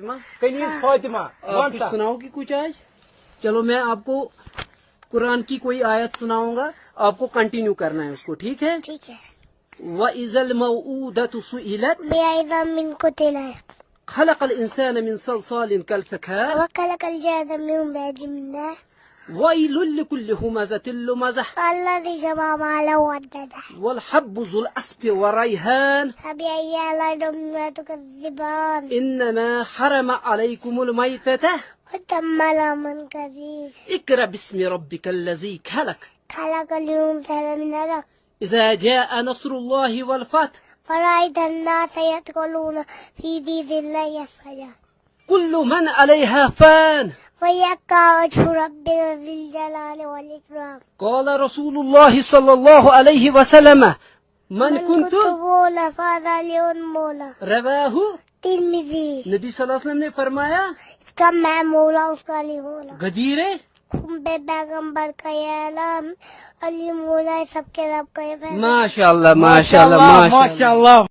फातिमा? कनीज फातिमा आप कुछ सुनाओगी कुछ आज? चलो मैं आपको कुरान की कोई आयत सुनाऊंगा, आपको कंटिन्यू करना है उसको, ठीक है? ठीक है। वइज़ल मौऊदतु सुइलत बेआइदा मिन कुतिला खलक़ल इंसान मिन सलसालिन कल फ़खार वखलकल जादा मिन बैजिमिल्ला वैलुल लिकुल्लि हुमज़तिल लुमज़ह अल्लज़ी जमा माला वअद्ददा वल हब्बु ज़ुल अस्फ़ि व रैहान फबिअय्यि आलाइ रब्बिकुमा तुकज़्ज़िबान इन्नमा हरम अलैकुमुल मैतता वतम्मा लहमुल खबीर इक़रा बिस्मि रब्बिकल्लज़ी खलक़ खलक़ल इंसाना मिन अलक़ इज़ा जाअ नस्रुल्लाहि वल फ़त्ह फराअयत अन्नास यदख़ुलूना फ़ी दीनिल्लाहि अफ़वाजा कुल्लु मन अलैहा फ़ान वयब्क़ा वजहु रब्बिका ज़िल जलालि वल इकराम क़ाल रसूलुल्लाहि सल्लल्लाहु अलैहि वसल्लम मन कुन्तु बोला फ़ज़लियुन मौला रवाहु तिर्मिज़ी। नबी सल्लल्लाहु अलैहि वसल्लम ने फरमाया, इसका मैं मौला उसका अली मौला गदीरे खुम्बे पैगंबर का ये आलम अली मौला सबके रब का ये पैगंबर। माशाअल्लाह माशाअल्लाह माशाअल्लाह।